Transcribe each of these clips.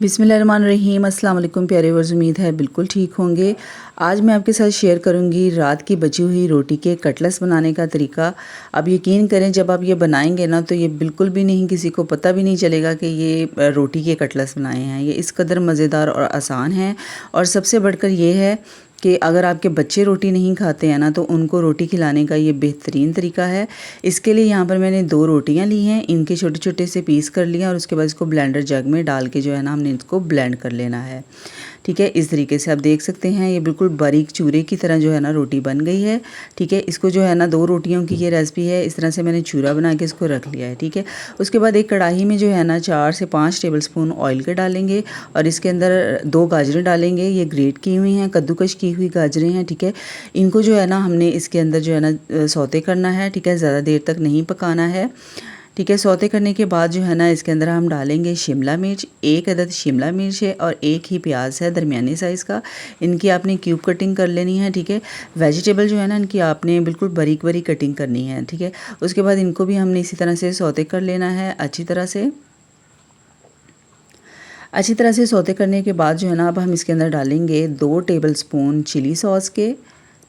बिस्मिल्लाहिर्रहमानिर्रहीम। अस्सलाम वालेकुम प्यारे वर्ज़, उम्मीद है बिल्कुल ठीक होंगे। आज मैं आपके साथ शेयर करूंगी रात की बची हुई रोटी के कटलेट्स बनाने का तरीका। अब यकीन करें, जब आप ये बनाएंगे ना तो ये बिल्कुल भी नहीं, किसी को पता भी नहीं चलेगा कि ये रोटी के कटलेट्स बनाए हैं। ये इस कदर मज़ेदार और आसान हैं। और सबसे बढ़कर ये है कि अगर आपके बच्चे रोटी नहीं खाते हैं ना तो उनको रोटी खिलाने का ये बेहतरीन तरीका है। इसके लिए यहाँ पर मैंने 2 रोटियाँ ली हैं, इनके छोटे छोटे से पीस कर लिया और उसके बाद इसको ब्लेंडर जग में डाल के जो है ना हमने इसको ब्लेंड कर लेना है। ठीक है, इस तरीके से आप देख सकते हैं ये बिल्कुल बारीक चूरे की तरह जो है ना रोटी बन गई है। ठीक है, इसको जो है ना 2 रोटियों की ये रेसिपी है। इस तरह से मैंने चूरा बना के इसको रख लिया है। ठीक है, उसके बाद एक कढ़ाई में जो है ना 4 से 5 टेबलस्पून ऑयल के डालेंगे और इसके अंदर 2 गाजरें डालेंगे। ये ग्रेट की हुई हैं, कद्दूकश की हुई गाजरें हैं। ठीक है, इनको जो है ना हमने इसके अंदर जो है ना सौते करना है। ठीक है, ज़्यादा देर तक नहीं पकाना है। ठीक है, सौते करने के बाद जो है ना इसके अंदर हम डालेंगे शिमला मिर्च। 1 अदद शिमला मिर्च है और 1 ही प्याज है दरमियानी साइज़ का। इनकी आपने क्यूब कटिंग कर लेनी है। ठीक है, वेजिटेबल जो है ना इनकी आपने बिल्कुल बारीक बारीक कटिंग करनी है। ठीक है, उसके बाद इनको भी हमने इसी तरह से सौते कर लेना है अच्छी तरह से सौते करने के बाद जो है ना अब हम इसके अंदर डालेंगे 2 टेबलस्पून चिली सॉस के।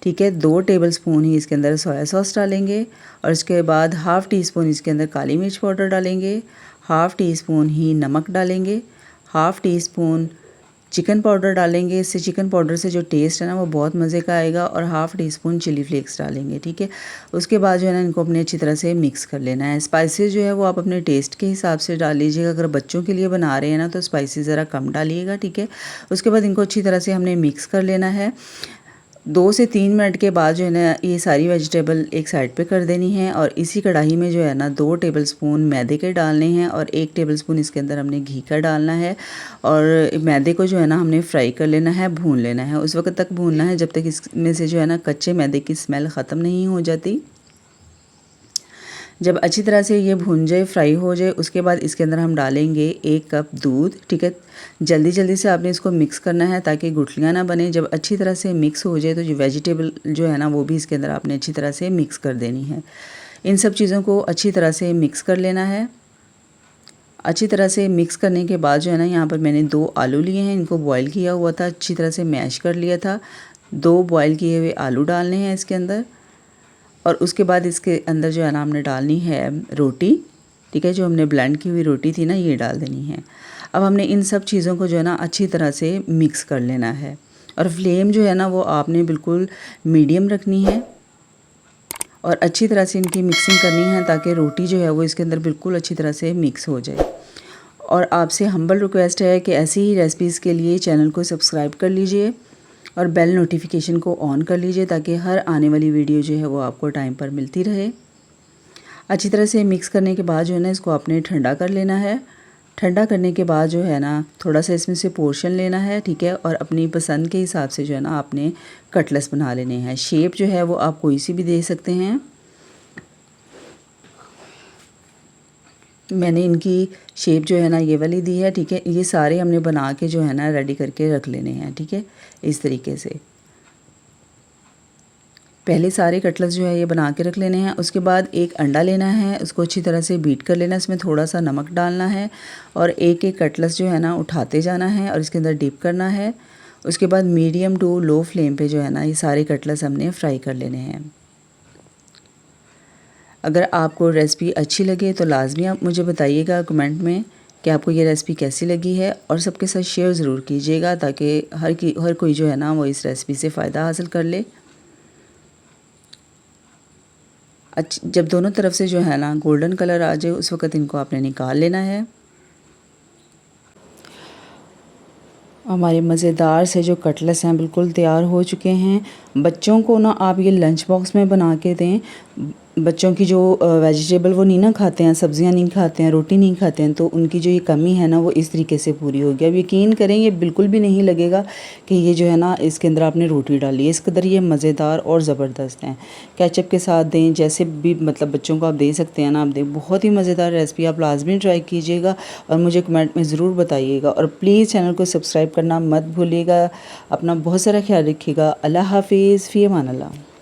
ठीक है, 2 टेबलस्पून ही इसके अंदर सोया सॉस डालेंगे और इसके बाद हाफ़ टी स्पून इसके अंदर काली मिर्च पाउडर डालेंगे, हाफ़ टी स्पून ही नमक डालेंगे, half tea spoon chicken powder डालेंगे। इससे चिकन पाउडर से जो टेस्ट है ना वो बहुत मज़े का आएगा। और half teaspoon chilli flakes डालेंगे। ठीक है, उसके बाद जो है ना इनको अपने अच्छी तरह से मिक्स कर लेना है। स्पाइसेस जो है वो आप अपने टेस्ट के हिसाब से डाल लीजिएगा। अगर बच्चों के लिए बना रहे हैं ना तो स्पाइसेस ज़रा कम डालिएगा। ठीक है, उसके बाद इनको अच्छी तरह से हमने मिक्स कर लेना है। 2 से 3 मिनट के बाद जो है ना ये सारी वेजिटेबल एक साइड पे कर देनी है और इसी कढ़ाई में जो है ना 2 टेबलस्पून मैदे के डालने हैं और 1 टेबलस्पून इसके अंदर हमने घी का डालना है। और मैदे को जो है ना हमने फ्राई कर लेना है, भून लेना है। उस वक्त तक भूनना है जब तक इसमें से जो है ना कच्चे मैदे की स्मेल ख़त्म नहीं हो जाती। जब अच्छी तरह से ये भून जाए, फ्राई हो जाए, उसके बाद इसके अंदर हम डालेंगे 1 कप दूध। ठीक है, जल्दी जल्दी से आपने इसको मिक्स करना है ताकि गुठलियाँ ना बने। जब अच्छी तरह से मिक्स हो जाए तो जो वेजिटेबल जो है ना वो भी इसके अंदर आपने अच्छी तरह से मिक्स कर देनी है। इन सब चीज़ों को अच्छी तरह से मिक्स कर लेना है। अच्छी तरह से मिक्स करने के बाद जो है ना यहाँ पर मैंने 2 आलू लिए हैं, इनको बॉयल किया हुआ था, अच्छी तरह से मैश कर लिया था। 2 बॉयल किए हुए आलू डालने हैं इसके अंदर और उसके बाद इसके अंदर जो है ना हमने डालनी है रोटी। ठीक है, जो हमने ब्लेंड की हुई रोटी थी ना ये डाल देनी है। अब हमने इन सब चीज़ों को जो है ना अच्छी तरह से मिक्स कर लेना है और फ्लेम जो है ना वो आपने बिल्कुल मीडियम रखनी है और अच्छी तरह से इनकी मिक्सिंग करनी है ताकि रोटी जो है वो इसके अंदर बिल्कुल अच्छी तरह से मिक्स हो जाए। और आपसे हम्बल रिक्वेस्ट है कि ऐसी ही रेसिपीज़ के लिए चैनल को सब्सक्राइब कर लीजिए और बेल नोटिफिकेशन को ऑन कर लीजिए ताकि हर आने वाली वीडियो जो है वो आपको टाइम पर मिलती रहे। अच्छी तरह से मिक्स करने के बाद जो है ना इसको आपने ठंडा कर लेना है। ठंडा करने के बाद जो है ना थोड़ा सा इसमें से पोर्शन लेना है। ठीक है, और अपनी पसंद के हिसाब से जो है ना आपने कटलेट्स बना लेने हैं। शेप जो है वो आप कोई सी भी दे सकते हैं। मैंने इनकी शेप जो है ना ये वाली दी है। ठीक है, ये सारे हमने बना के जो है ना रेडी करके रख लेने हैं। ठीक है, इस तरीके से पहले सारे कटलेट्स जो है ये बना के रख लेने हैं। उसके बाद एक अंडा लेना है, उसको अच्छी तरह से बीट कर लेना है, इसमें थोड़ा सा नमक डालना है और एक एक कटलेट्स जो है ना उठाते जाना है और इसके अंदर डिप करना है। उसके बाद मीडियम टू लो फ्लेम पे जो है ना ये सारे कटलेट्स हमने फ्राई कर लेने हैं। अगर आपको रेसिपी अच्छी लगे तो लाजमी आप मुझे बताइएगा कमेंट में कि आपको ये रेसिपी कैसी लगी है और सबके साथ शेयर ज़रूर कीजिएगा ताकि हर कोई जो है ना वो इस रेसिपी से फ़ायदा हासिल कर ले। जब दोनों तरफ से जो है ना गोल्डन कलर आ जाए उस वक़्त इनको आपने निकाल लेना है। हमारे मज़ेदार से जो कटलेट्स हैं बिल्कुल तैयार हो चुके हैं। बच्चों को ना आप ये लंच बॉक्स में बना के दें। बच्चों की जो वेजिटेबल वो नहीं ना खाते हैं, सब्जियां नहीं खाते हैं, रोटी नहीं खाते हैं, तो उनकी जो ये कमी है ना वो इस तरीके से पूरी होगी। अब यकीन करें ये बिल्कुल भी नहीं लगेगा कि ये जो है ना इसके अंदर आपने रोटी डाली है। इस कदर ये मज़ेदार और ज़बरदस्त हैं। केचप के साथ दें, जैसे भी मतलब बच्चों को आप दे सकते हैं ना, आप दें। बहुत ही मज़ेदार रेसिपी, आप लाजमी ट्राई कीजिएगा और मुझे कमेंट में ज़रूर बताइएगा। और प्लीज़ चैनल को सब्सक्राइब करना मत भूलिएगा। अपना बहुत सारा ख्याल रखिएगा। अल्लाह हाफिज़, फ़ी अमान अल्लाह।